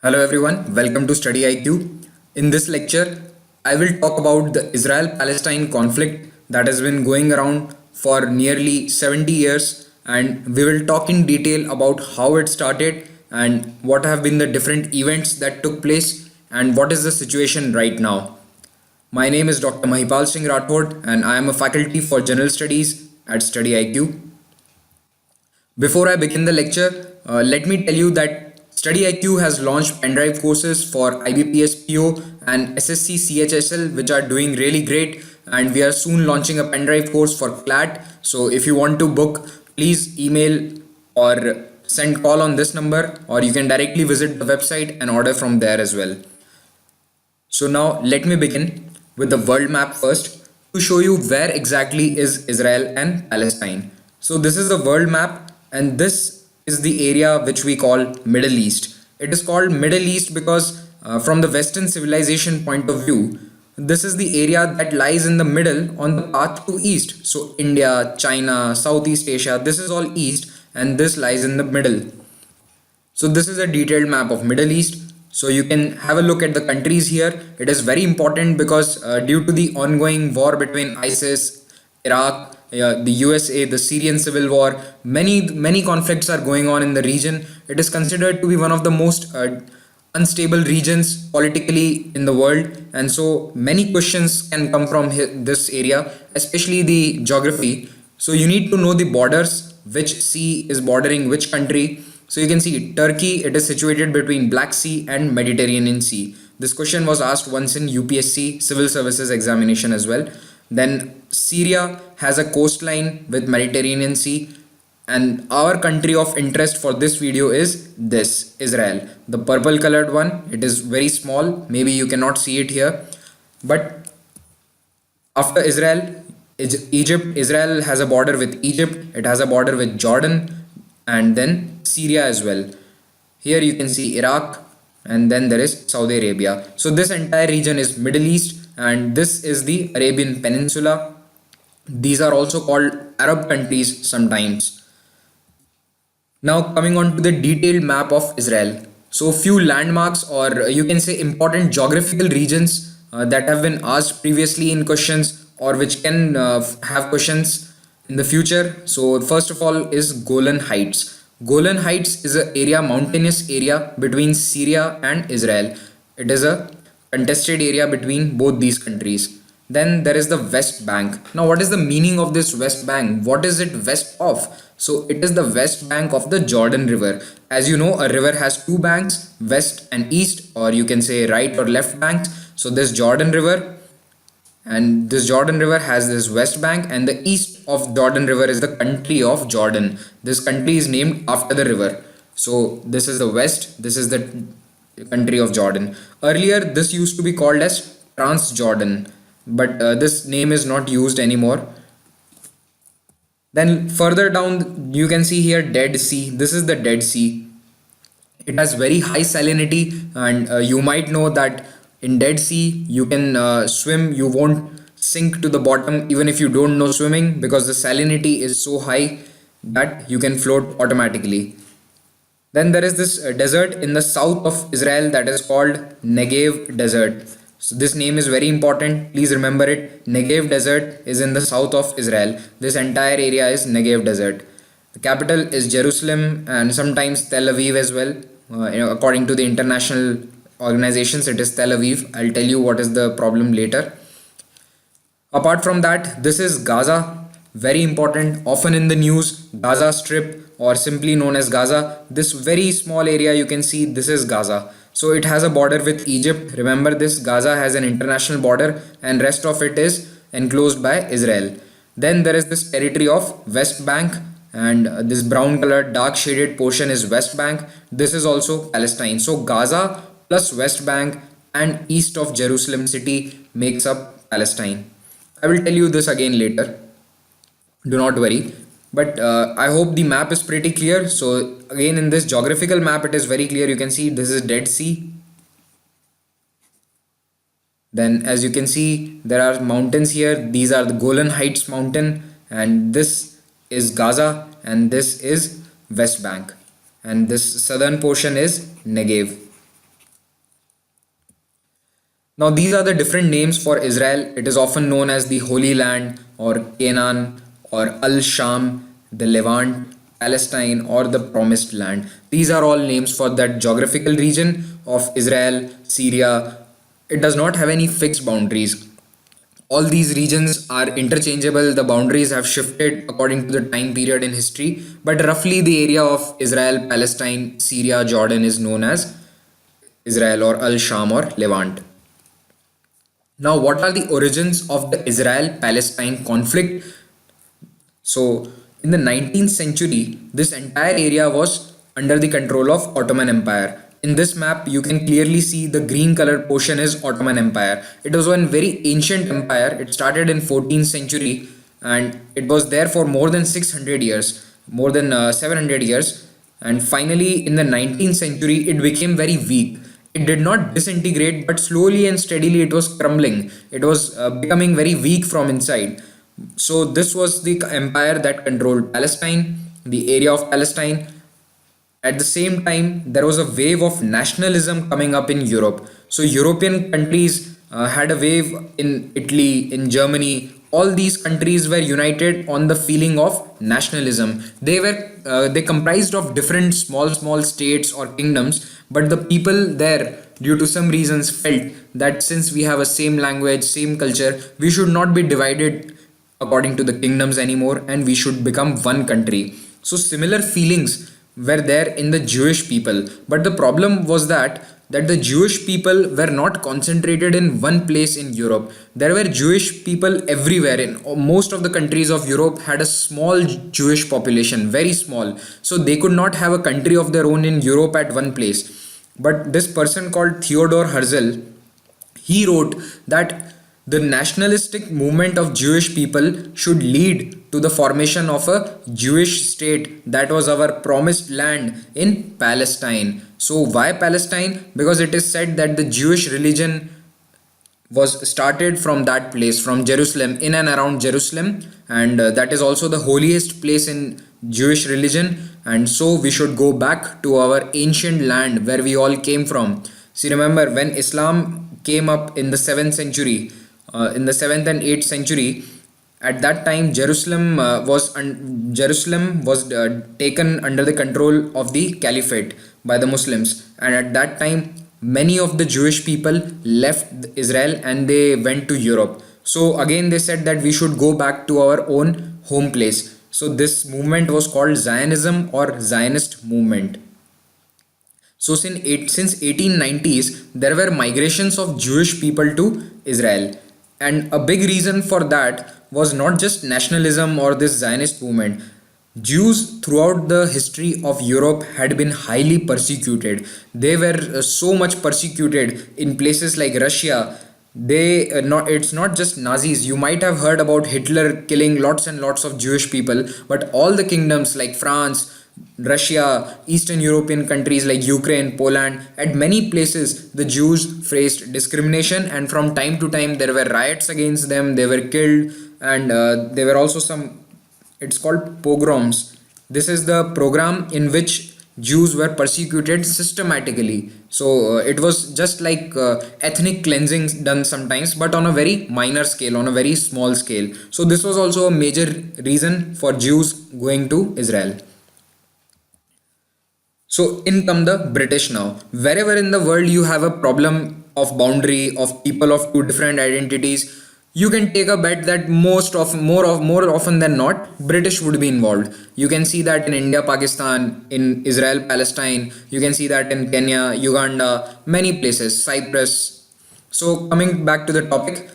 Hello everyone, welcome to Study IQ. In this lecture, I will talk about the Israel-Palestine conflict that has been going around for nearly 70 years, and we will talk in detail about how it started and what have been the different events that took place and what is the situation right now. My name is Dr. Mahipal Singh Rathod and I am a faculty for General Studies at Study IQ. Before I begin the lecture, let me tell you that Study IQ has launched pendrive courses for IBPS PO and SSC CHSL, which are doing really great. And we are soon launching a pendrive course for CLAT. So if you want to book, please email or send call on this number, or you can directly visit the website and order from there as well. So now let me begin with the world map first to show you where exactly is Israel and Palestine. So this is the world map and this is the area which we call Middle East. It is called Middle East because from the Western civilization point of view, this is the area that lies in the middle on the path to East. So India, China, Southeast Asia, this is all East and this lies in the middle. So this is a detailed map of Middle East. So you can have a look at the countries here. It is very important because due to the ongoing war between ISIS, Iraq, the USA, the Syrian civil war, many conflicts are going on in the region. It is considered to be one of the most unstable regions politically in the world, and so many questions can come from this area, especially the geography. So you need to know the borders, which sea is bordering which country. So you can see Turkey, it is situated between Black Sea and Mediterranean Sea. This question was asked once in UPSC civil services examination as well. Then Syria has a coastline with Mediterranean Sea, and our country of interest for this video is this Israel, the purple colored one. It is very small, maybe you cannot see it here, but after Israel, Egypt, Israel has a border with Egypt, it has a border with Jordan, and then Syria as well. Here you can see Iraq, and then there is Saudi Arabia. So this entire region is Middle East, and this is the Arabian Peninsula. These are also called Arab countries sometimes. Now coming on to the detailed map of Israel. So few landmarks, or you can say important geographical regions that have been asked previously in questions, or which can have questions in the future. So first of all is Golan Heights. Golan Heights is a area, mountainous area between Syria and Israel. It is a contested area between both these countries. Then there is the West Bank. Now what is the meaning of this West Bank? What is it west of? So it is the west bank of the Jordan River. As you know, a river has two banks, west and east, or you can say right or left banks. So this Jordan River, and this Jordan River has this west bank, and the east of Jordan River is the country of Jordan. This country is named after the river. So this is the west, this is the country of Jordan. Earlier this used to be called as Transjordan, but this name is not used anymore. Then further down you can see here Dead Sea. This is the Dead Sea. It has very high salinity, and you might know that in Dead Sea you can swim, you won't sink to the bottom even if you don't know swimming, because the salinity is so high that you can float automatically. Then there is this desert in the south of Israel that is called Negev Desert. So this name is very important. Please remember it. Negev Desert is in the south of Israel. This entire area is Negev Desert. The capital is Jerusalem and sometimes Tel Aviv as well. According to the international organizations, it is Tel Aviv. I'll tell you what is the problem later. Apart from that, this is Gaza. Very important, often in the news, Gaza Strip, or simply known as Gaza. This very small area you can see, this is Gaza. So it has a border with Egypt. Remember this, Gaza has an international border and rest of it is enclosed by Israel. Then there is this territory of West Bank, and this brown colored dark shaded portion is West Bank. This is also Palestine. So Gaza plus West Bank and east of Jerusalem city makes up Palestine. I will tell you this again later, do not worry, but I hope the map is pretty clear. So again, in this geographical map it is very clear. You can see this is Dead Sea. Then as you can see, there are mountains here. These are the Golan Heights mountain, and this is Gaza, and this is West Bank, and this southern portion is Negev. Now, these are the different names for Israel. It is often known as the Holy Land, or Canaan, or Al Sham, the Levant, Palestine, or the Promised Land. These are all names for that geographical region of Israel, Syria. It does not have any fixed boundaries. All these regions are interchangeable. The boundaries have shifted according to the time period in history, but roughly the area of Israel, Palestine, Syria, Jordan is known as Israel, or Al Sham, or Levant. Now, what are the origins of the Israel Palestine conflict? So, in the 19th century, this entire area was under the control of Ottoman Empire. In this map, you can clearly see the green colored portion is Ottoman Empire. It was one very ancient empire. It started in 14th century and it was there for more than 600 years, more than 700 years. And finally, in the 19th century, it became very weak. It did not disintegrate, but slowly and steadily it was crumbling. It was becoming very weak from inside. So, this was the empire that controlled Palestine, the area of Palestine. At the same time, there was a wave of nationalism coming up in Europe. So, European countries had a wave in Italy, in Germany. All these countries were united on the feeling of nationalism. They comprised of different small states or kingdoms, but the people there, due to some reasons, felt that since we have a same language, same culture, we should not be divided according to the kingdoms anymore, and we should become one country. So similar feelings were there in the Jewish people, but the problem was that the Jewish people were not concentrated in one place in Europe. There were Jewish people everywhere. In most of the countries of Europe had a small Jewish population, very small. So they could not have a country of their own in Europe at one place. But this person called Theodor Herzl, he wrote that the nationalistic movement of Jewish people should lead to the formation of a Jewish state, that was our promised land in Palestine. So, why Palestine? Because it is said that the Jewish religion was started from that place, from Jerusalem, in and around Jerusalem, and that is also the holiest place in Jewish religion. And so we should go back to our ancient land where we all came from. See, remember when Islam came up in the 7th century, in the 7th and 8th century, at that time Jerusalem was taken under the control of the caliphate by the Muslims, and at that time many of the Jewish people left Israel and they went to Europe. So again they said that we should go back to our own home place. So this movement was called Zionism or Zionist movement. So since 1890s, there were migrations of Jewish people to Israel. And a big reason for that was not just nationalism or this Zionist movement. Jews throughout the history of Europe had been highly persecuted. They were so much persecuted in places like Russia. It's not just Nazis. You might have heard about Hitler killing lots and lots of Jewish people, but all the kingdoms like France, Russia, Eastern European countries like Ukraine, Poland, at many places the Jews faced discrimination, and from time to time there were riots against them, they were killed, and there were also some, it's called pogroms. This is the program in which Jews were persecuted systematically. So it was just like ethnic cleansing done sometimes, but on a very minor scale, on a very small scale. So this was also a major reason for Jews going to Israel. So in come the British now. Wherever in the world you have a problem of boundary of people of two different identities, you can take a bet that more often than not, British would be involved. You can see that in India, Pakistan, in Israel, Palestine. You can see that in Kenya, Uganda, many places, Cyprus. So coming back to the topic,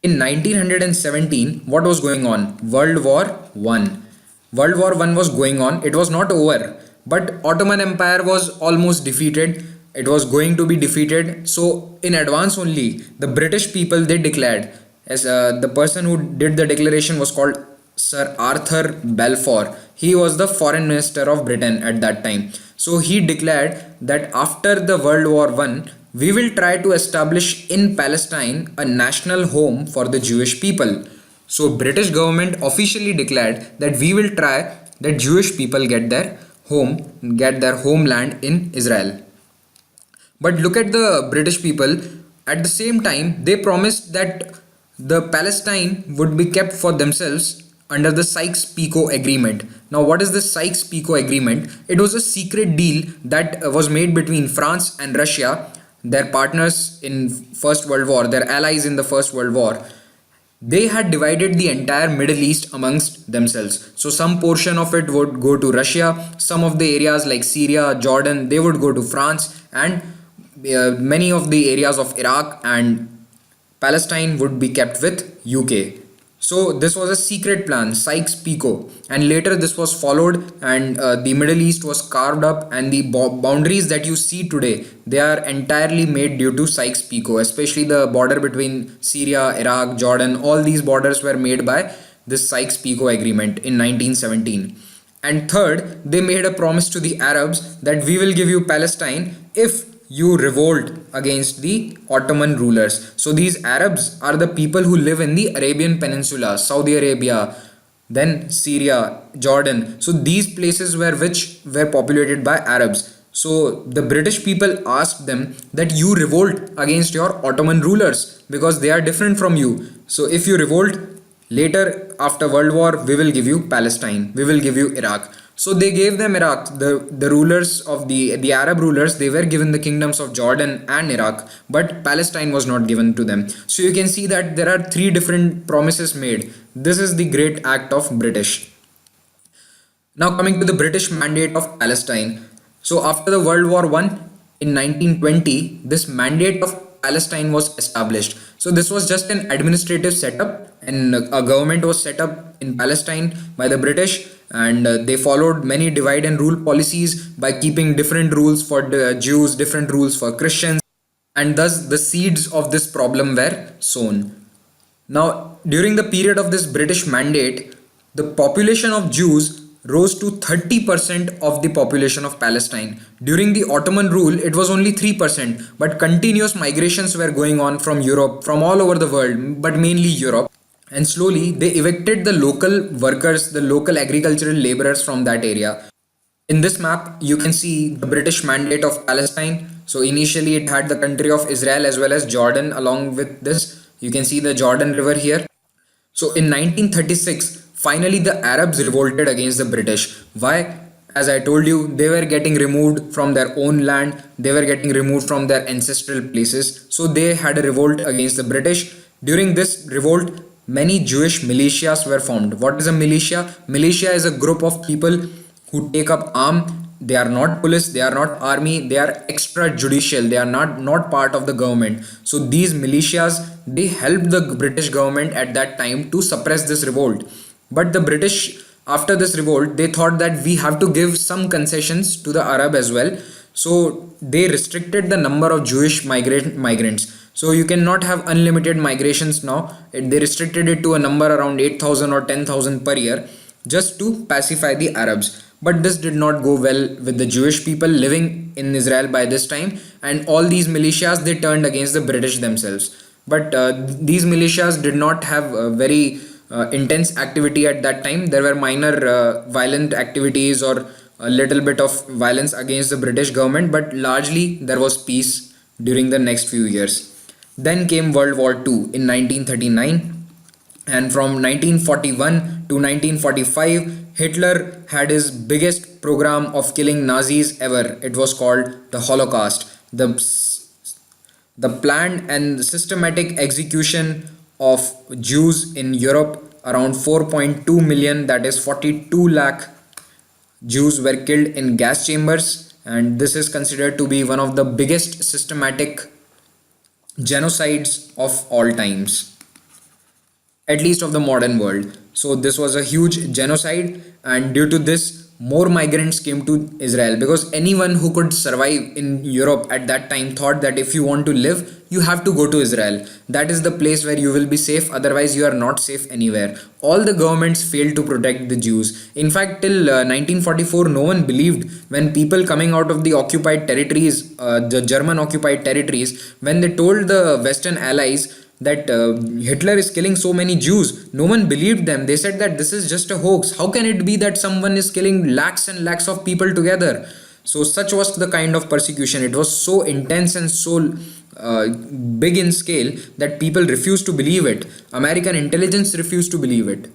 in 1917, what was going on? World War One. World War One was going on. It was not over, but Ottoman Empire was almost defeated. It was going to be defeated. So in advance only, the British people, they declared, as the person who did the declaration was called Sir Arthur Balfour. He was the foreign minister of Britain at that time. So he declared that after the World War One, we will try to establish in Palestine a national home for the Jewish people. So British government officially declared that we will try that Jewish people get their homeland in Israel. But look at the British people. at the same time, they promised that the Palestine would be kept for themselves under the Sykes-Picot Agreement. Now, what is the Sykes-Picot Agreement? It was a secret deal that was made between France and Russia, their partners in First World War, their allies in the First World War. They had divided the entire Middle East amongst themselves. So some portion of it would go to Russia, some of the areas like Syria, Jordan, they would go to France, and many of the areas of Iraq and Palestine would be kept with UK. So this was a secret plan, Sykes-Picot, and later this was followed, and the Middle East was carved up, and the boundaries that you see today, they are entirely made due to Sykes-Picot, especially the border between Syria, Iraq, Jordan. All these borders were made by this Sykes-Picot agreement in 1917. And third, they made a promise to the Arabs that we will give you Palestine if you revolt against the Ottoman rulers. So these Arabs are the people who live in the Arabian Peninsula, Saudi Arabia, then Syria, Jordan. So these places which were populated by Arabs. So the British people asked them that you revolt against your Ottoman rulers because they are different from you. So if you revolt later after World War, we will give you Palestine, we will give you Iraq. So they gave them Iraq. The rulers of the Arab rulers, they were given the kingdoms of Jordan and Iraq, but Palestine was not given to them. So you can see that there are three different promises made. This is the great act of British. Now coming to the British Mandate of Palestine. So after the World War One in 1920, this Mandate of Palestine was established. So this was just an administrative setup, and a government was set up in Palestine by the British, and they followed many divide and rule policies by keeping different rules for the Jews, different rules for Christians, and thus the seeds of this problem were sown. Now, during the period of this British Mandate, the population of Jews rose to 30% of the population of Palestine. During the Ottoman rule, it was only 3%, but continuous migrations were going on from Europe, from all over the world, but mainly Europe. And slowly, they evicted the local workers, the local agricultural laborers from that area. In this map, you can see the British Mandate of Palestine. So initially, it had the country of Israel as well as Jordan along with this. You can see the Jordan River here. So in 1936, finally the Arabs revolted against the British. Why? As I told you, they were getting removed from their own land, they were getting removed from their ancestral places. So they had a revolt against the British. During this revolt, many Jewish militias were formed. What is a militia? Militia is a group of people who take up arms. They are not police, they are not army, they are extrajudicial, they are not part of the government. So these militias, they helped the British government at that time to suppress this revolt. But the British, after this revolt, they thought that we have to give some concessions to the Arab as well. So they restricted the number of Jewish migrants. So you cannot have unlimited migrations now. They restricted it to a number around 8,000 or 10,000 per year just to pacify the Arabs. But this did not go well with the Jewish people living in Israel by this time, and all these militias, they turned against the British themselves. But these militias did not have very intense activity at that time. There were minor violent activities or a little bit of violence against the British government, but largely there was peace during the next few years. Then came World War II in 1939, and from 1941 to 1945, Hitler had his biggest program of killing Nazis ever. It was called the Holocaust. The planned and systematic execution of Jews in Europe, around 4.2 million, that is 42 lakh Jews were killed in gas chambers, and this is considered to be one of the biggest systematic genocides of all times, at least of the modern world. So this was a huge genocide, and due to this, more migrants came to Israel, because anyone who could survive in Europe at that time thought that if you want to live, you have to go to Israel. That is the place where you will be safe, otherwise you are not safe anywhere. All the governments failed to protect the Jews. In fact, till 1944, no one believed when people coming out of the occupied territories, the German occupied territories, when they told the Western allies that Hitler is killing so many Jews, no one believed them. They said that this is just a hoax. How can it be that someone is killing lakhs and lakhs of people together? So such was the kind of persecution. It was so intense and so big in scale that people refused to believe it. American intelligence refused to believe it.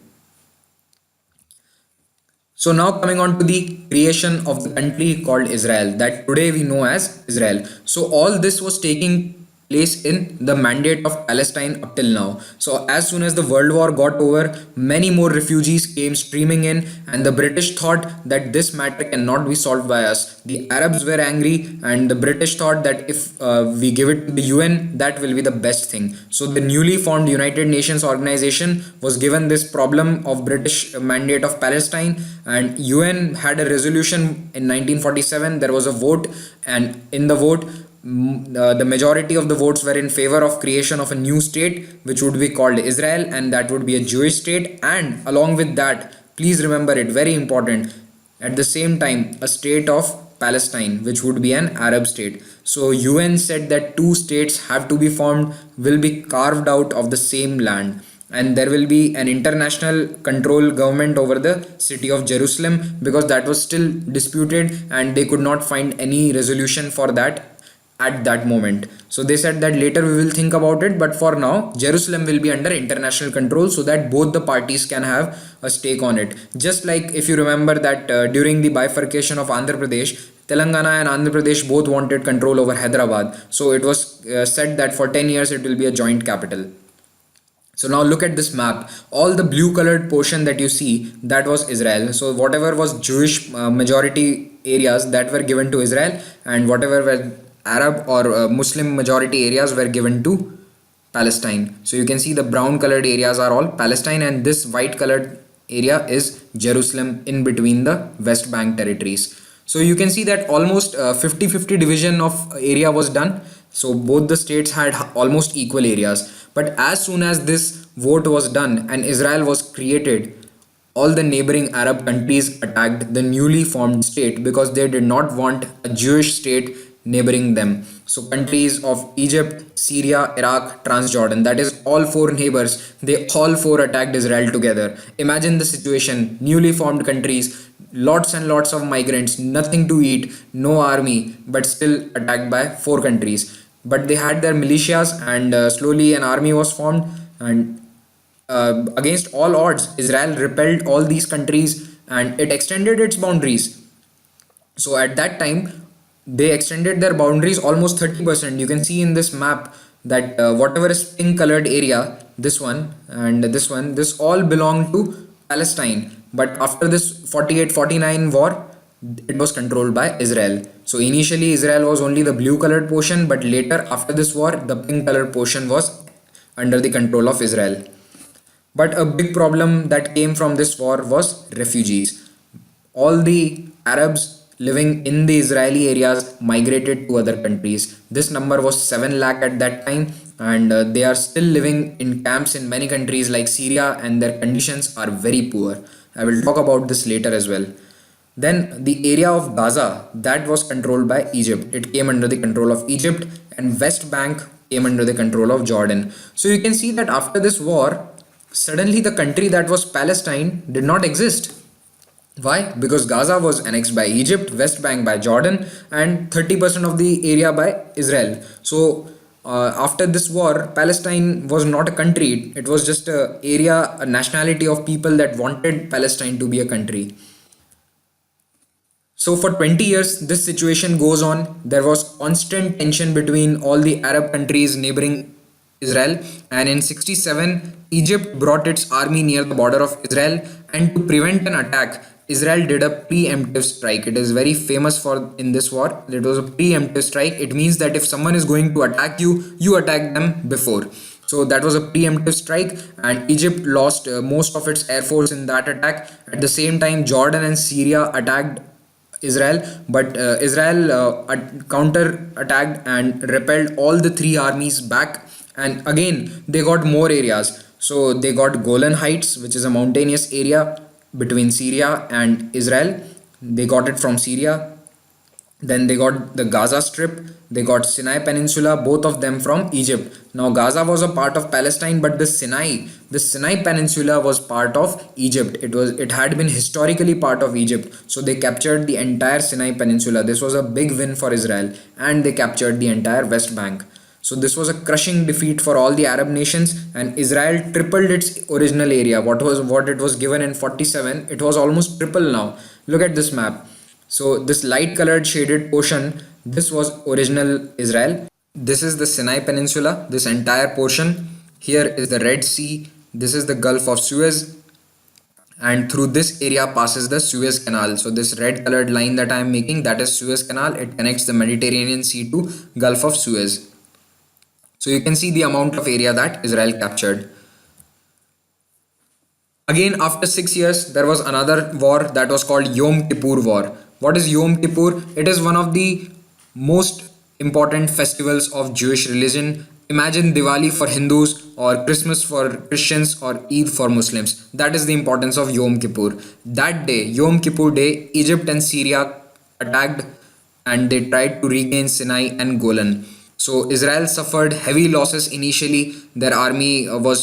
So now coming on to the creation of the country called Israel that today we know as Israel. So all this was taking place in the mandate of Palestine up till now. So as soon as the World War got over, many more refugees came streaming in, and the British thought that this matter cannot be solved by us. The Arabs were angry, and the British thought that if we give it to the UN, that will be the best thing. So the newly formed United Nations organization was given this problem of British mandate of Palestine, and UN had a resolution in 1947. There was a vote, and in the vote, the majority of the votes were in favor of creation of a new state which would be called Israel, and that would be a Jewish state, and along with that, please remember it, very important, at the same time a state of Palestine which would be an Arab state. So UN said that two states have to be formed, will be carved out of the same land, and there will be an international control government over the city of Jerusalem, because that was still disputed and they could not find any resolution for that at that moment. So they said that later we will think about it, but for now Jerusalem will be under international control so that both the parties can have a stake on it. Just like if you remember that during the bifurcation of Andhra Pradesh, Telangana and Andhra Pradesh both wanted control over Hyderabad. So it was said that for 10 years it will be a joint capital. So now look at this map. All the blue colored portion that you see, that was Israel. So whatever was Jewish majority areas, that were given to Israel, and whatever were Arab or Muslim majority areas were given to Palestine. So you can see the brown colored areas are all Palestine, and this white colored area is Jerusalem in between the West Bank territories. So you can see that almost 50-50 division of area was done. So both the states had almost equal areas. But as soon as this vote was done and Israel was created, all the neighboring Arab countries attacked the newly formed state because they did not want a Jewish state neighboring them. So countries of Egypt, Syria, Iraq, Transjordan, that is all four neighbors, they all four attacked Israel together. Imagine the situation, newly formed countries, lots and lots of migrants, nothing to eat, no army, but still attacked by four countries. But they had their militias, and slowly an army was formed, and against all odds Israel repelled all these countries and it extended its boundaries. So at that time they extended their boundaries almost 30%. You can see in this map that whatever is pink colored area, this one and this one, this all belong to Palestine. But after this 48-49 war, it was controlled by Israel. So initially Israel was only the blue colored portion, but later after this war the pink colored portion was under the control of Israel. But a big problem that came from this war was refugees. All the Arabs living in the Israeli areas migrated to other countries. This number was 7 lakh at that time, and they are still living in camps in many countries like Syria, and their conditions are very poor. I will talk about this later as well. Then the area of Gaza, that was controlled by Egypt. It came under the control of Egypt, and West Bank came under the control of Jordan. So you can see that after this war, suddenly the country that was Palestine did not exist. Why? Because Gaza was annexed by Egypt, West Bank by Jordan, and 30% of the area by Israel. So after this war, Palestine was not a country. It was just a area, a nationality of people that wanted Palestine to be a country. So for 20 years, this situation goes on. There was constant tension between all the Arab countries neighboring Israel, and in 67, Egypt brought its army near the border of Israel, and to prevent an attack, Israel did a preemptive strike. It is very famous for in this war. It was a preemptive strike. It means that if someone is going to attack you, you attack them before. So that was a preemptive strike, and Egypt lost most of its air force in that attack. At the same time, Jordan and Syria attacked Israel, but Israel counter attacked and repelled all the three armies back, and again they got more areas. So they got Golan Heights, which is a mountainous area between Syria and Israel. They got it from Syria. Then they got the Gaza Strip, they got Sinai Peninsula, both of them from Egypt. Now Gaza was a part of Palestine, but the Sinai Peninsula was part of Egypt. It had been historically part of Egypt. So they captured the entire Sinai Peninsula. This was a big win for Israel, and they captured the entire West Bank. So this was a crushing defeat for all the Arab nations, and Israel tripled its original area. What it was given in 47, it was almost triple now. Look at this map. So this light colored shaded portion, this was original Israel. This is the Sinai Peninsula, this entire portion. Here is the Red Sea. This is the Gulf of Suez, and through this area passes the Suez Canal. So this red colored line that I am making, that is Suez Canal. It connects the Mediterranean Sea to Gulf of Suez. So you can see the amount of area that Israel captured. Again, after 6 years, there was another war that was called Yom Kippur War. What is Yom Kippur? It is one of the most important festivals of Jewish religion. Imagine Diwali for Hindus, or Christmas for Christians, or Eid for Muslims. That is the importance of Yom Kippur. That day, Yom Kippur Day, Egypt and Syria attacked, and they tried to regain Sinai and Golan. So Israel suffered heavy losses initially. Their army was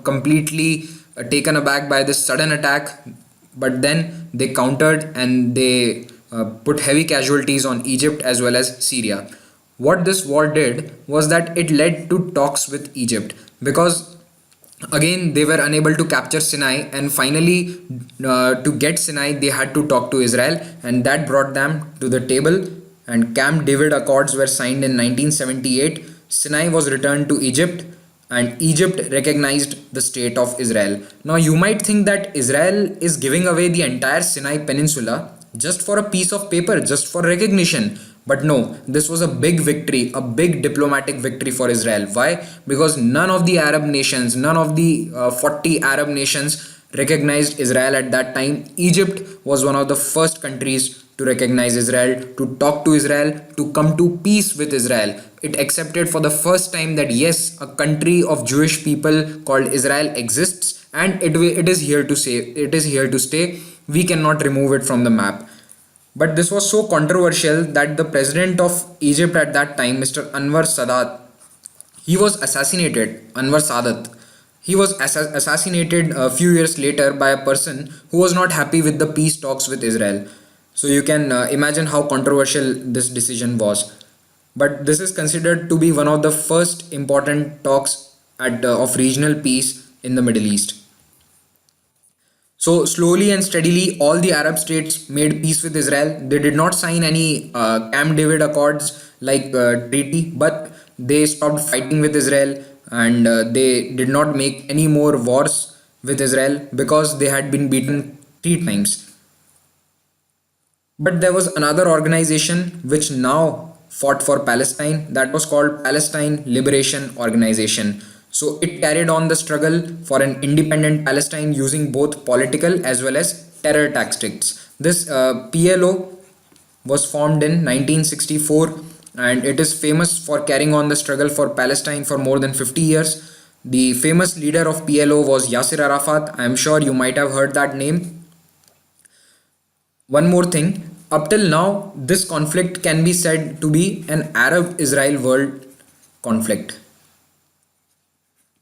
completely taken aback by this sudden attack, but then they countered, and they put heavy casualties on Egypt as well as Syria. What this war did was that it led to talks with Egypt, because again they were unable to capture Sinai, and finally to get Sinai they had to talk to Israel, and that brought them to the table, and Camp David Accords were signed in 1978. Sinai was returned to Egypt, and Egypt recognized the state of Israel. Now you might think that Israel is giving away the entire Sinai Peninsula just for a piece of paper, just for recognition. But no, this was a big victory, a big diplomatic victory for Israel. Why? Because none of the Arab nations, none of the 40 Arab nations recognized Israel at that time. Egypt was one of the first countries to recognize Israel, to talk to Israel, to come to peace with Israel. It accepted for the first time that yes, a country of Jewish people called Israel exists, and it is here to stay. It is here to stay. We cannot remove it from the map. But this was so controversial that the president of Egypt at that time, Mr. Anwar Sadat, he was assassinated. Anwar Sadat. He was assassinated a few years later by a person who was not happy with the peace talks with Israel. So you can imagine how controversial this decision was. But this is considered to be one of the first important talks of regional peace in the Middle East. So slowly and steadily, all the Arab states made peace with Israel. They did not sign any Camp David Accords like treaty, but they stopped fighting with Israel, and they did not make any more wars with Israel because they had been beaten 3 times. But there was another organization which now fought for Palestine, that was called Palestine Liberation Organization. So it carried on the struggle for an independent Palestine using both political as well as terror tactics. This PLO was formed in 1964, and it is famous for carrying on the struggle for Palestine for more than 50 years. The famous leader of PLO was Yasser Arafat. I am sure you might have heard that name. One more thing, up till now, this conflict can be said to be an Arab Israel world conflict.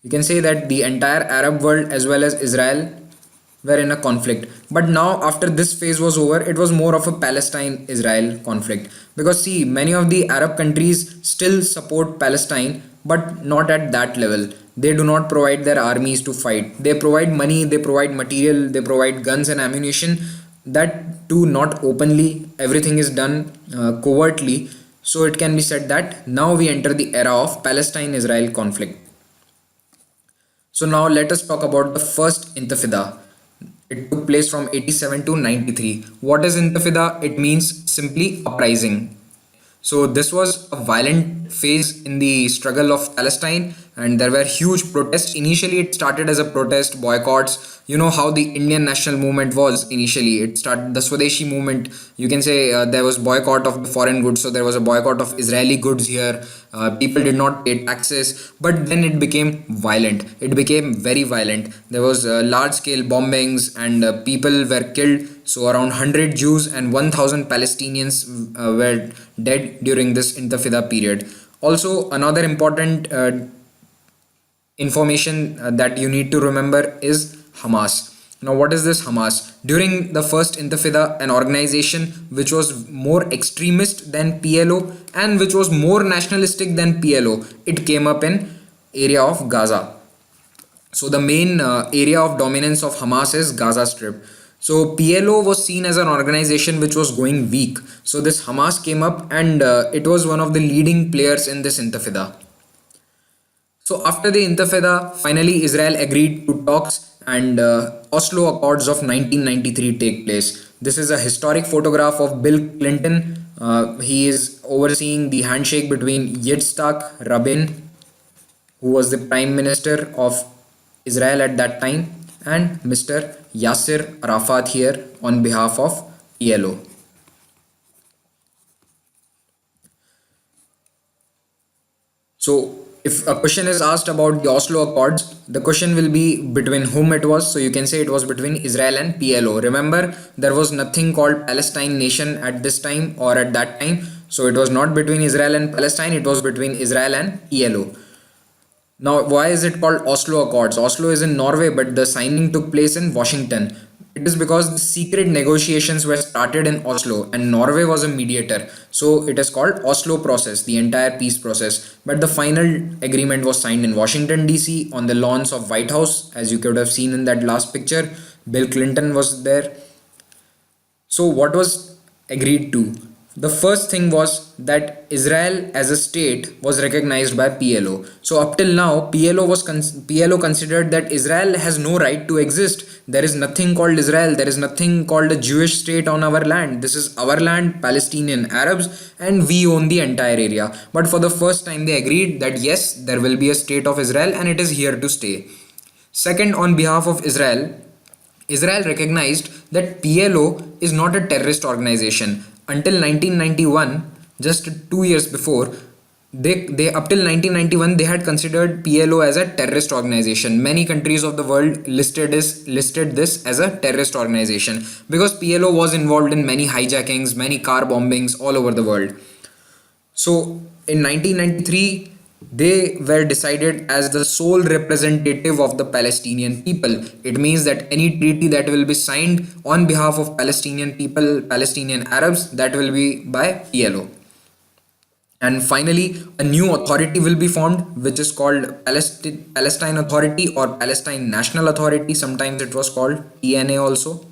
You can say that the entire Arab world as well as Israel were in a conflict. But now, after this phase was over, it was more of a Palestine Israel conflict. Because, see, many of the Arab countries still support Palestine, but not at that level. They do not provide their armies to fight. They provide money, they provide material, they provide guns and ammunition. That too, not openly. Everything is done covertly. So, it can be said that now we enter the era of Palestine Israel conflict. So now let us talk about the first Intifada. It took place from 87 to 93. What is Intifada? It means simply uprising. So this was a violent phase in the struggle of Palestine, and there were huge protests. Initially it started as a protest, boycotts. You know how the Indian national movement was initially. It started the Swadeshi movement. You can say there was boycott of the foreign goods. So there was a boycott of Israeli goods here. People did not pay taxes, but then it became violent. It became very violent. There was large scale bombings, and people were killed. So around 100 Jews and 1000 Palestinians were dead during this Intifada period. Also, another important information that you need to remember is Hamas. Now, what is this Hamas? During the first Intifada, an organization which was more extremist than PLO and which was more nationalistic than PLO, it came up in area of Gaza. So the main area of dominance of Hamas is Gaza Strip. So PLO was seen as an organization which was going weak. So this Hamas came up and it was one of the leading players in this Intifada. So after the Intifada, finally Israel agreed to talks and Oslo Accords of 1993 take place. This is a historic photograph of Bill Clinton. He is overseeing the handshake between Yitzhak Rabin, who was the Prime Minister of Israel at that time, and Mr. Yasser Arafat here on behalf of PLO. So, if a question is asked about the Oslo Accords, the question will be between whom it was. So, you can say it was between Israel and PLO. Remember, there was nothing called Palestine nation at this time or at that time. So, it was not between Israel and Palestine, it was between Israel and PLO. Now, why is it called Oslo Accords? Oslo is in Norway, but the signing took place in Washington. It is because the secret negotiations were started in Oslo and Norway was a mediator. So it is called Oslo process, the entire peace process. But the final agreement was signed in Washington DC on the lawns of White House, as you could have seen in that last picture. Bill Clinton was there. So what was agreed to? The first thing was that Israel as a state was recognized by PLO. So up till now, PLO considered that Israel has no right to exist. There is nothing called Israel. There is nothing called a Jewish state on our land. This is our land, Palestinian Arabs, and we own the entire area. But for the first time, they agreed that yes, there will be a state of Israel and it is here to stay. Second, on behalf of Israel, Israel recognized that PLO is not a terrorist organization. Until 1991, just 2 years before, they up till 1991 they had considered PLO as a terrorist organization. Many countries of the world listed this as a terrorist organization because PLO was involved in many hijackings, many car bombings all over the world. So in 1993, they were decided as the sole representative of the Palestinian people. It means that any treaty that will be signed on behalf of Palestinian people, Palestinian Arabs, that will be by PLO. And finally, a new authority will be formed, which is called Palestine Authority or Palestine National Authority. Sometimes it was called PNA also.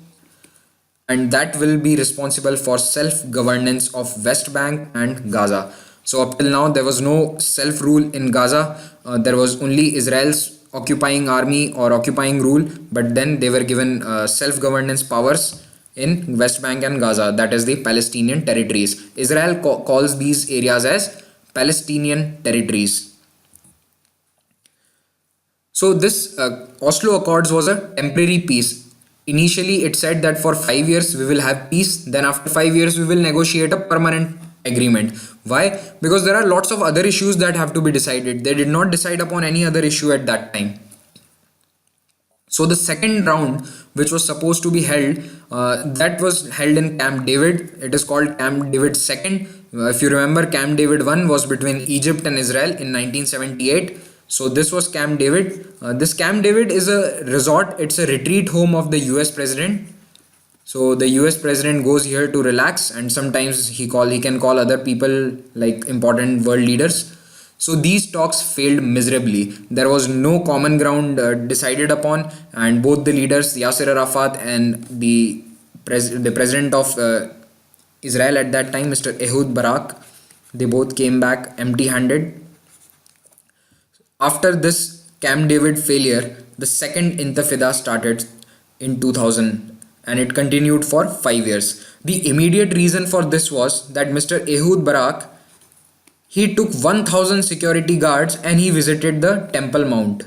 And that will be responsible for self-governance of West Bank and Gaza. So up till now, there was no self-rule in Gaza. There was only Israel's occupying army or occupying rule, but then they were given self-governance powers in West Bank and Gaza, that is the Palestinian territories. Israel calls these areas as Palestinian territories. So this Oslo Accords was a temporary peace. Initially, it said that for 5 years we will have peace. Then after 5 years we will negotiate a permanent agreement. Why? Because there are lots of other issues that have to be decided. They did not decide upon any other issue at that time. So the second round, which was supposed to be held, that was held in Camp David. It is called Camp David II. If you remember, Camp David 1 was between Egypt and Israel in 1978. So this was Camp David. This Camp David is a resort. It's a retreat home of the US president. So the US president goes here to relax, and sometimes he can call other people like important world leaders. So these talks failed miserably. There was no common ground decided upon, and both the leaders, Yasser Arafat and the president of Israel at that time, Mr. Ehud Barak, they both came back empty-handed. After this Camp David failure, the second Intifada started in 2000 and it continued for 5 years. The immediate reason for this was that Mr. Ehud Barak, he took 1000 security guards and he visited the Temple Mount.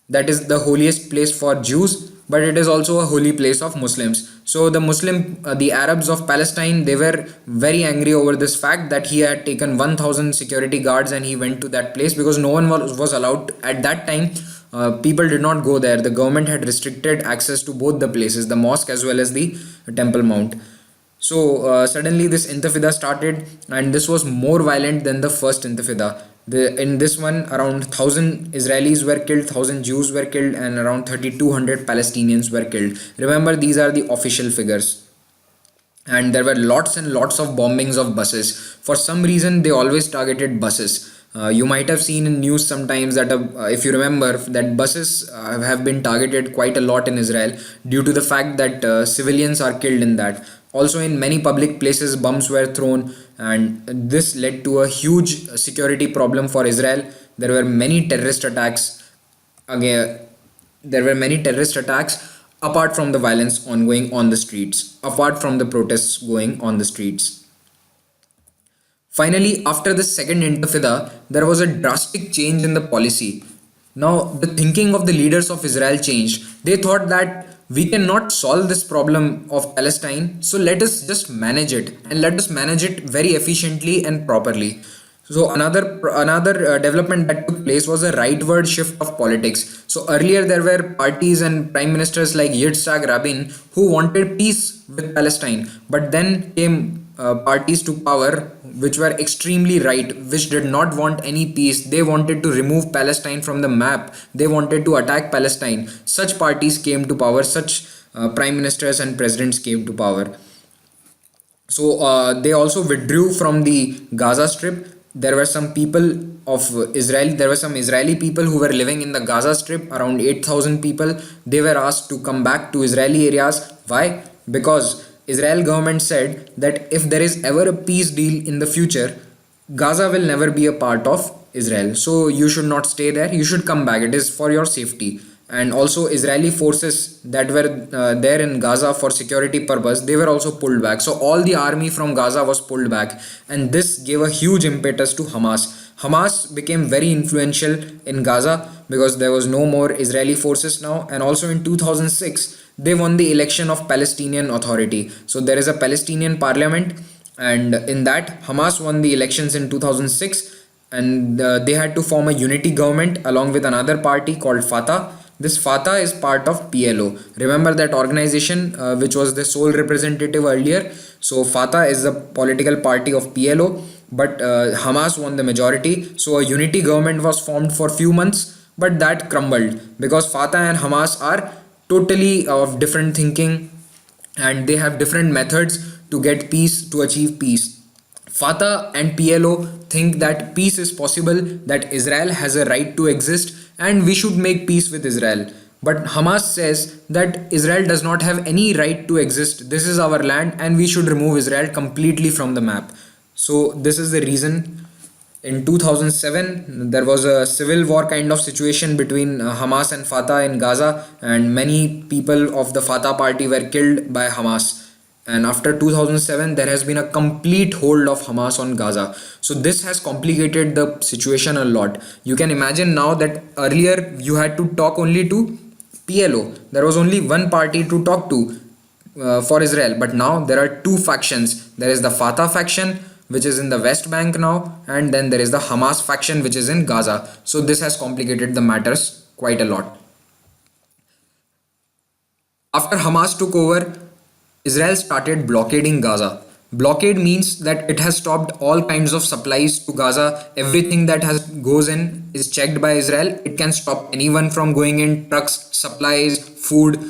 That is the holiest place for Jews, but it is also a holy place of Muslims. So the Arabs of Palestine, they were very angry over this fact that he had taken 1000 security guards and he went to that place because no one was allowed at that time. People did not go there. The government had restricted access to both the places, the mosque as well as the Temple Mount. So suddenly this intifada started, and this was more violent than the first intifada. In this one, around 1,000 Israelis were killed, 1,000 Jews were killed, and around 3,200 Palestinians were killed. Remember, these are the official figures. And there were lots and lots of bombings of buses. For some reason, they always targeted buses. You might have seen in news sometimes that if you remember that buses have been targeted quite a lot in Israel due to the fact that civilians are killed in that. Also, in many public places, bombs were thrown, and this led to a huge security problem for Israel. There were many terrorist attacks. Again, there were many terrorist attacks apart from the violence ongoing on the streets, apart from the protests going on the streets. Finally, after the second intifada, there was a drastic change in the policy. Now, the thinking of the leaders of Israel changed. They thought that we cannot solve this problem of Palestine, so let us just manage it, and let us manage it very efficiently and properly. So another development that took place was a rightward shift of politics. So earlier there were parties and prime ministers like Yitzhak Rabin who wanted peace with Palestine, but then came parties to power which were extremely right, which did not want any peace. They wanted to remove Palestine from the map. They wanted to attack Palestine. Such parties came to power. Such prime ministers and presidents came to power. So they also withdrew from the Gaza Strip. There were some people of Israel. There were some Israeli people who were living in the Gaza Strip, around 8,000 people. They were asked to come back to Israeli areas. Why? Because Israel government said that if there is ever a peace deal in the future, Gaza will never be a part of Israel. So you should not stay there. You should come back. It is for your safety. And also Israeli forces that were there in Gaza for security purpose, they were also pulled back. So all the army from Gaza was pulled back, and this gave a huge impetus to Hamas. Hamas became very influential in Gaza because there was no more Israeli forces now, and also in 2006 they won the election of Palestinian Authority. So there is a Palestinian parliament, and in that Hamas won the elections in 2006, and they had to form a unity government along with another party called Fatah. This Fatah is part of PLO. Remember that organization which was the sole representative earlier. So Fatah is the political party of PLO, but Hamas won the majority. So a unity government was formed for few months, but that crumbled because Fatah and Hamas are totally of different thinking, and they have different methods to get peace, to achieve peace. Fatah and PLO think that peace is possible, that Israel has a right to exist, and we should make peace with Israel. But Hamas says that Israel does not have any right to exist. This is our land, and we should remove Israel completely from the map. So, this is the reason. In 2007, there was a civil war kind of situation between Hamas and Fatah in Gaza, and many people of the Fatah party were killed by Hamas. And after 2007, there has been a complete hold of Hamas on Gaza. So this has complicated the situation a lot. You can imagine now that earlier you had to talk only to PLO. There was only one party to talk to for Israel. But now there are two factions. There is the Fatah faction, which is in the West Bank now, and then there is the Hamas faction, which is in Gaza. So this has complicated the matters quite a lot. After Hamas took over, Israel started blockading Gaza. Blockade means that it has stopped all kinds of supplies to Gaza. Everything that has goes in is checked by Israel. It can stop anyone from going in, trucks, supplies, food,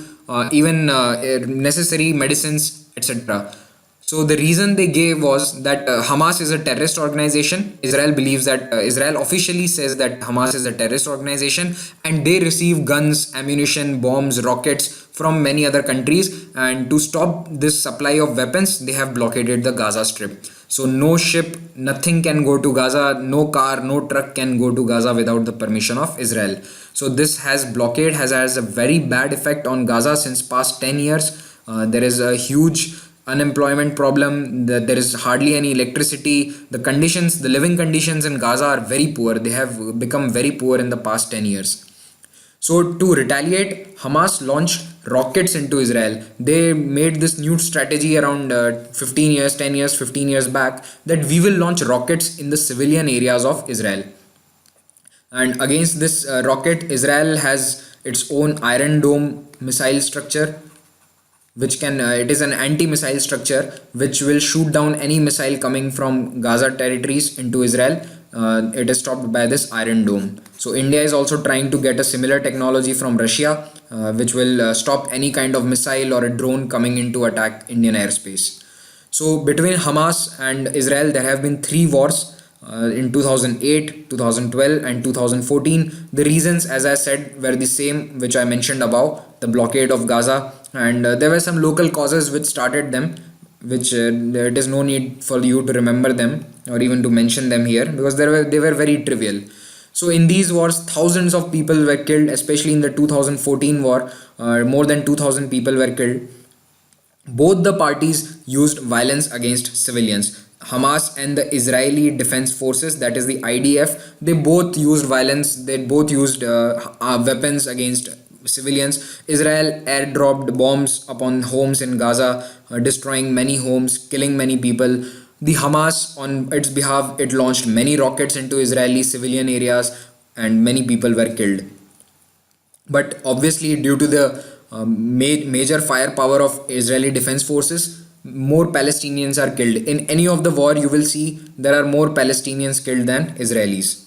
even necessary medicines, etc. So the reason they gave was that Hamas is a terrorist organization. Israel believes that Israel officially says that Hamas is a terrorist organization, and they receive guns, ammunition, bombs, rockets from many other countries. And to stop this supply of weapons, they have blockaded the Gaza Strip. So no ship, nothing can go to Gaza, no car, no truck can go to Gaza without the permission of Israel. So this blockade has a very bad effect on Gaza since past 10 years. There is a huge unemployment problem. There is hardly any electricity. The living conditions in Gaza are very poor. They have become very poor in the past 10 years. So to retaliate, Hamas launched rockets into Israel. They made this new strategy around 15 years, 10 years, 15 years back, that we will launch rockets in the civilian areas of Israel. And against this rocket, Israel has its own Iron Dome missile structure. which can it is an anti-missile structure which will shoot down any missile coming from Gaza territories into Israel. It is stopped by this Iron Dome. So India is also trying to get a similar technology from Russia, which will stop any kind of missile or a drone coming into attack Indian airspace. So between Hamas and Israel, there have been three wars in 2008, 2012, and 2014. The reasons, as I said, were the same which I mentioned above: the blockade of Gaza, and there were some local causes which started them, which there is no need for you to remember them or even to mention them here, because they were very trivial. So in these wars, thousands of people were killed, especially in the 2014 war. More than 2,000 people were killed. Both the parties used violence against civilians. Hamas and the Israeli Defense Forces, that is the IDF, they both used violence. They both used weapons against civilians. Israel airdropped bombs upon homes in Gaza, destroying many homes, killing many people. The Hamas, on its behalf, it launched many rockets into Israeli civilian areas, and many people were killed. But obviously, due to the major firepower of Israeli defense forces, more Palestinians are killed. In any of the war, you will see there are more Palestinians killed than Israelis.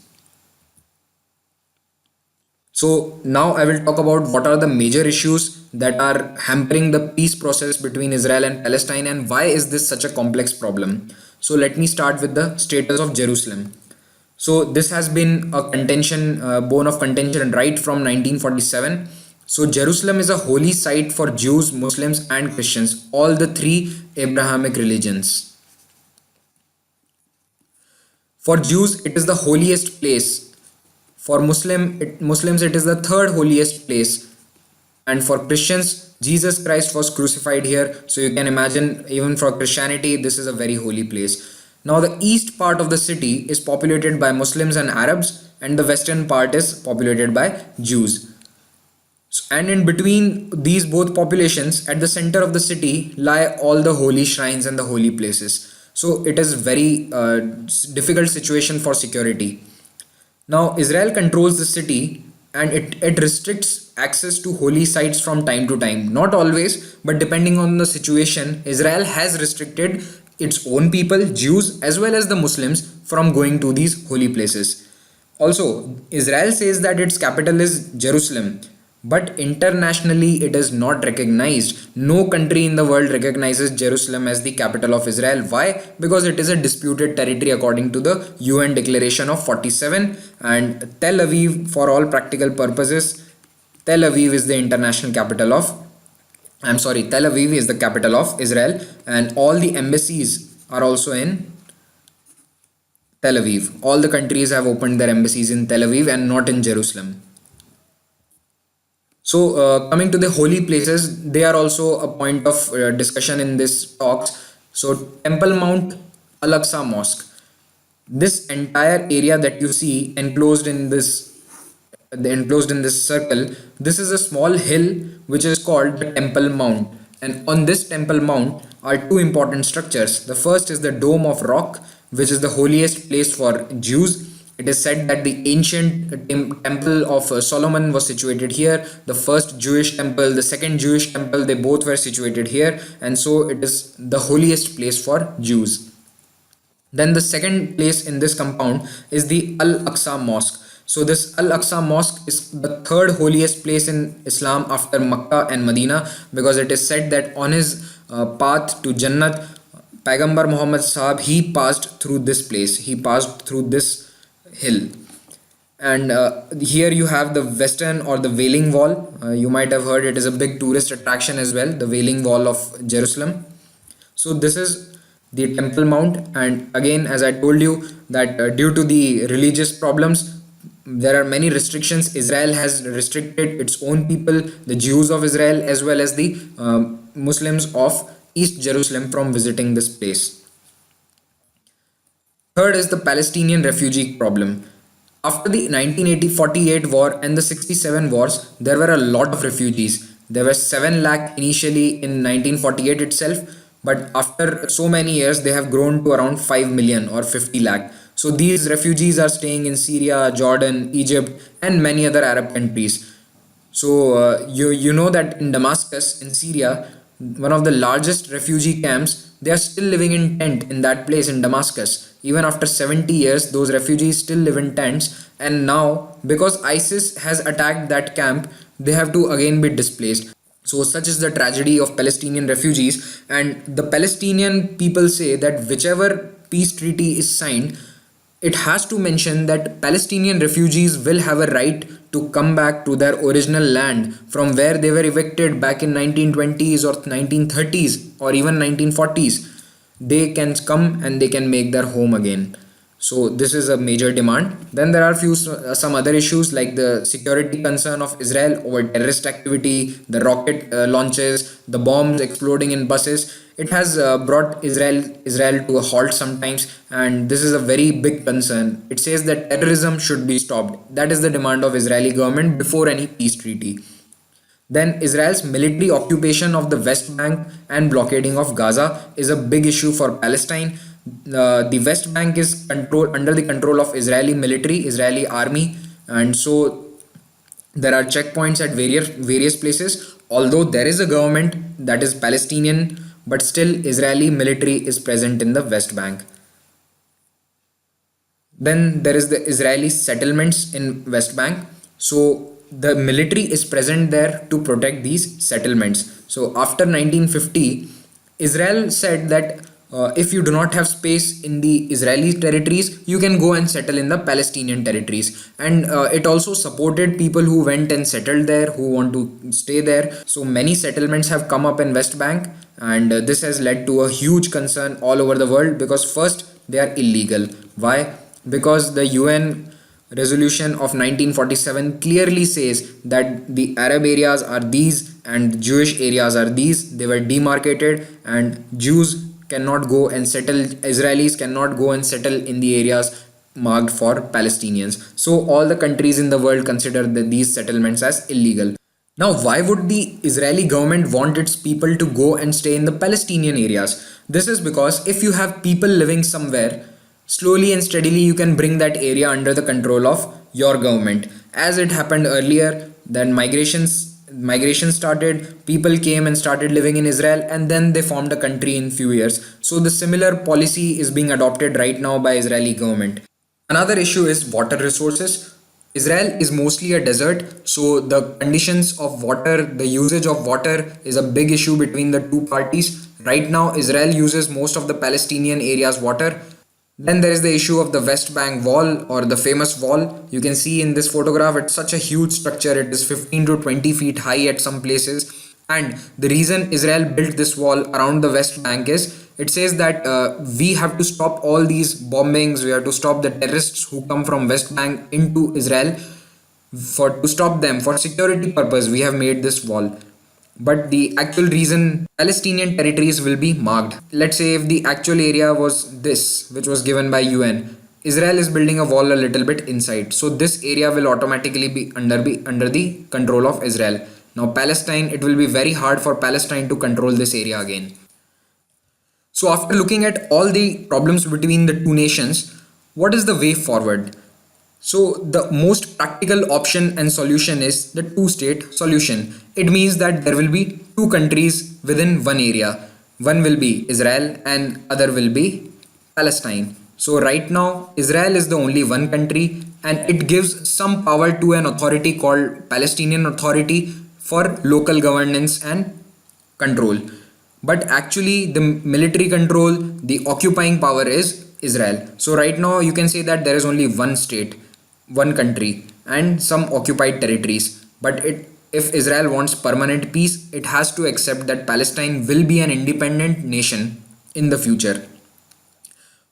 So now I will talk about what are the major issues that are hampering the peace process between Israel and Palestine, and why is this such a complex problem. So let me start with the status of Jerusalem. So this has been a contention, bone of contention right from 1947. So Jerusalem is a holy site for Jews, Muslims, and Christians, all the three Abrahamic religions. For Jews, it is the holiest place. For Muslims, it is the third holiest place. And for Christians, Jesus Christ was crucified here. So you can imagine, even for Christianity, this is a very holy place. Now, the east part of the city is populated by Muslims and Arabs, and the western part is populated by Jews. And in between these both populations, at the center of the city, lie all the holy shrines and the holy places. So it is very difficult situation for security. Now, Israel controls the city, and it restricts access to holy sites from time to time. Not always, but depending on the situation, Israel has restricted its own people, Jews, as well as the Muslims, from going to these holy places. Also, Israel says that its capital is Jerusalem, but internationally it is not recognized. No country in the world recognizes Jerusalem as the capital of Israel. Why? Because it is a disputed territory according to the UN Declaration of 47, and Tel Aviv, for all practical purposes, Tel Aviv is the international capital of Tel Aviv is the capital of Israel, and all the embassies are also in Tel Aviv. All the countries have opened their embassies in Tel Aviv and not in Jerusalem. So, coming to the holy places, they are also a point of discussion in this talks. So, Temple Mount, Al-Aqsa Mosque. This entire area that you see enclosed in this circle, this is a small hill which is called the Temple Mount. And on this Temple Mount are two important structures. The first is the Dome of Rock, which is the holiest place for Jews. It is said that the ancient temple of Solomon was situated here. The first Jewish temple, the second Jewish temple, they both were situated here. And so it is the holiest place for Jews. Then the second place in this compound is the Al-Aqsa Mosque. So this Al-Aqsa Mosque is the third holiest place in Islam after Makkah and Medina, because it is said that on his path to Jannat, Paigambar Muhammad Sahab, he passed through this place. He passed through this hill. And here you have the Western or the Wailing Wall. You might have heard it is a big tourist attraction as well, the Wailing Wall of Jerusalem. So this is the Temple Mount, and again, as I told you, that due to the religious problems, there are many restrictions. Israel has restricted its own people, the Jews of Israel, as well as the Muslims of East Jerusalem, from visiting this place. Third is the Palestinian refugee problem. After the 1948 war and the 67 wars, there were a lot of refugees. There were 7 lakh initially in 1948 itself, but after so many years, they have grown to around 5 million or 50 lakh. So these refugees are staying in Syria, Jordan, Egypt, and many other Arab countries. So you know that in Damascus, in Syria, one of the largest refugee camps. They are still living in tent in that place in Damascus. Even after 70 years, those refugees still live in tents. And now, because ISIS has attacked that camp, they have to again be displaced. So, such is the tragedy of Palestinian refugees. And the Palestinian people say that whichever peace treaty is signed, it has to mention that Palestinian refugees will have a right to come back to their original land from where they were evicted back in 1920s or 1930s or even 1940s. They can come and they can make their home again. So this is a major demand. Then there are some other issues like the security concern of Israel over terrorist activity, the rocket launches, the bombs exploding in buses. It has brought Israel to a halt sometimes, and this is a very big concern. It says that terrorism should be stopped. That is the demand of Israeli government before any peace treaty. Then Israel's military occupation of the West Bank and blockading of Gaza is a big issue for Palestine. The West Bank is under the control of Israeli military, Israeli army, and so there are checkpoints at various places. Although there is a government that is Palestinian, but still Israeli military is present in the West Bank. Then there is the Israeli settlements in West Bank. So the military is present there to protect these settlements. So after 1950, Israel said that if you do not have space in the Israeli territories, you can go and settle in the Palestinian territories. And it also supported people who went and settled there, who want to stay there. So many settlements have come up in West Bank, and this has led to a huge concern all over the world because first, they are illegal. Why? Because the UN resolution of 1947 clearly says that the Arab areas are these and Jewish areas are these. They were demarcated, and Jews cannot go and settle, Israelis cannot go and settle in the areas marked for Palestinians. So all the countries in the world consider these settlements as illegal. Now, why would the Israeli government want its people to go and stay in the Palestinian areas? This is because if you have people living somewhere, slowly and steadily you can bring that area under the control of your government. As it happened earlier, then migration started, people came and started living in Israel, and then they formed a country in few years. So the similar policy is being adopted right now by Israeli government. Another issue is water resources. Israel is mostly a desert, so the conditions of water, the usage of water is a big issue between the two parties. Right now, Israel uses most of the Palestinian area's water. Then there is the issue of the West Bank wall, or the famous wall. You can see in this photograph, it's such a huge structure. It is 15 to 20 feet high at some places. And the reason Israel built this wall around the West Bank is it says that we have to stop all these bombings. We have to stop the terrorists who come from West Bank into Israel. To stop them for security purpose, we have made this wall. But the actual reason, Palestinian territories will be marked. Let's say if the actual area was this, which was given by UN, Israel is building a wall a little bit inside. So this area will automatically be under the control of Israel. Now Palestine, it will be very hard for Palestine to control this area again. So after looking at all the problems between the two nations, what is the way forward? So the most practical option and solution is the two-state solution. It means that there will be two countries within one area. One will be Israel and other will be Palestine. So right now Israel is the only one country, and it gives some power to an authority called Palestinian Authority for local governance and control. But actually the military control, the occupying power is Israel. So right now you can say that there is only one state, one country, and some occupied territories. But if Israel wants permanent peace, it has to accept that Palestine will be an independent nation in the future.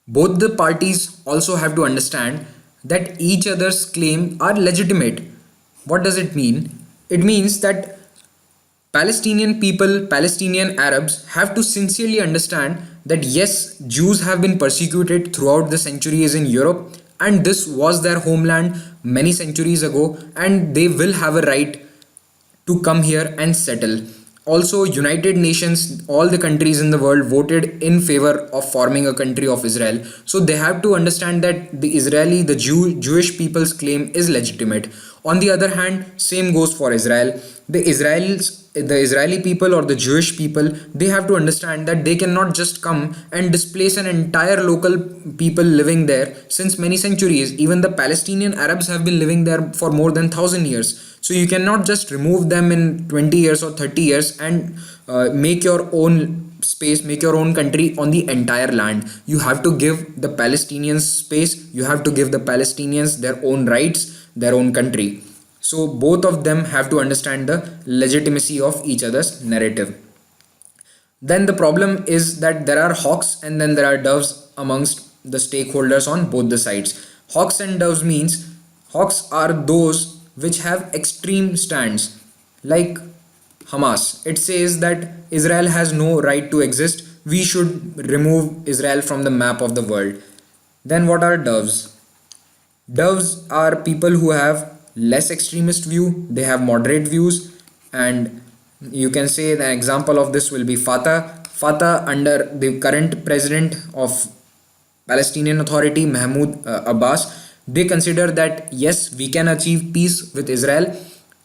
Both the parties also have to understand that each other's claim are legitimate. What does it mean? It means that Palestinian people, Palestinian Arabs have to sincerely understand that yes, Jews have been persecuted throughout the centuries in Europe, and this was their homeland many centuries ago, and they will have a right to come here and settle. Also, United Nations, all the countries in the world voted in favor of forming a country of Israel. So they have to understand that Jewish people's claim is legitimate. On the other hand, same goes for Israel. The Israelis the Israeli people or the Jewish people, they have to understand that they cannot just come and displace an entire local people living there since many centuries. Even the Palestinian Arabs have been living there for more than 1,000 years. So you cannot just remove them in 20 years or 30 years and make your own space, make your own country on the entire land. You have to give the Palestinians space, you have to give the Palestinians their own rights, their own country. So both of them have to understand the legitimacy of each other's narrative. Then the problem is that there are hawks and then there are doves amongst the stakeholders on both the sides. Hawks and doves means hawks are those which have extreme stands, like Hamas. It says that Israel has no right to exist. We should remove Israel from the map of the world. Then what are doves? Doves are people who have less extremist view, they have moderate views, and you can say the example of this will be Fatah. Fatah under the current president of Palestinian Authority, Mahmoud Abbas, they consider that yes, we can achieve peace with Israel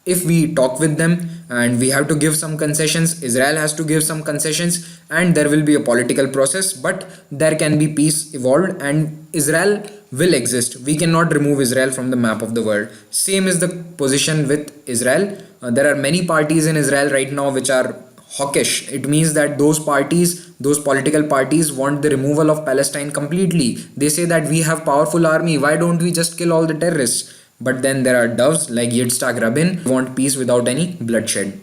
if we talk with them, and we have to give some concessions. Israel has to give some concessions, and there will be a political process, but there can be peace evolved, and Israel will exist. We cannot remove Israel from the map of the world. Same is the position with Israel. There are many parties in Israel right now which are hawkish. It means that those parties, those political parties, want the removal of Palestine completely. They say that we have powerful army, why don't we just kill all the terrorists? But then there are doves like Yitzhak Rabin who want peace without any bloodshed.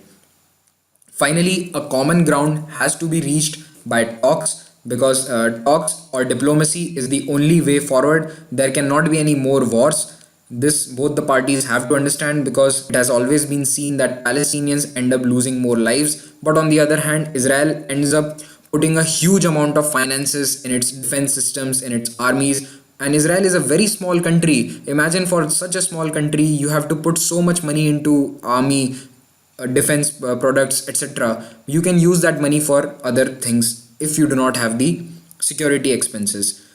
Finally, a common ground has to be reached by talks, because talks or diplomacy is the only way forward. There cannot be any more wars. This both the parties have to understand, because it has always been seen that Palestinians end up losing more lives, but on the other hand, Israel ends up putting a huge amount of finances in its defense systems, in its armies. And Israel is a very small country. Imagine, for such a small country, you have to put so much money into army, defense products, etc. You can use that money for other things if you do not have the security expenses.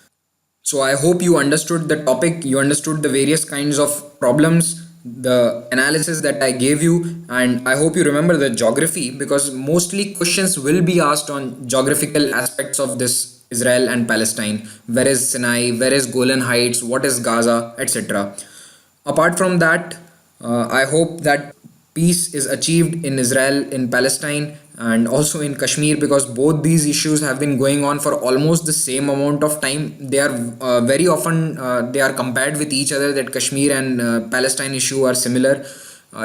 So I hope you understood the topic, you understood the various kinds of problems, the analysis that I gave you, and I hope you remember the geography, because mostly questions will be asked on geographical aspects of this Israel and Palestine. Where is Sinai? Where is Golan Heights? What is Gaza? Etc. Apart from that, I hope that peace is achieved in Israel, in Palestine, and also in Kashmir, because both these issues have been going on for almost the same amount of time. They are very often they are compared with each other, that Kashmir and Palestine issue are similar.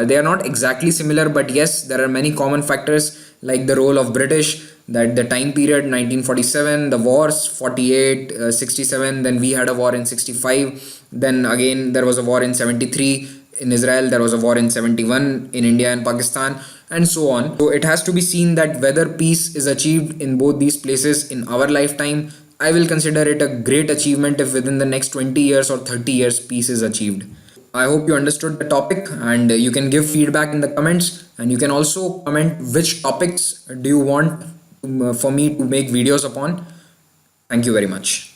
They are not exactly similar, but yes, there are many common factors like the role of British, that the time period 1947, the wars 48, 67, then we had a war in 65, then again there was a war in 73 in Israel, there was a war in 71 in India and Pakistan, and so on. So it has to be seen that whether peace is achieved in both these places in our lifetime, I will consider it a great achievement if within the next 20 years or 30 years peace is achieved. I hope you understood the topic, and you can give feedback in the comments, and you can also comment which topics do you want for me to make videos upon. Thank you very much.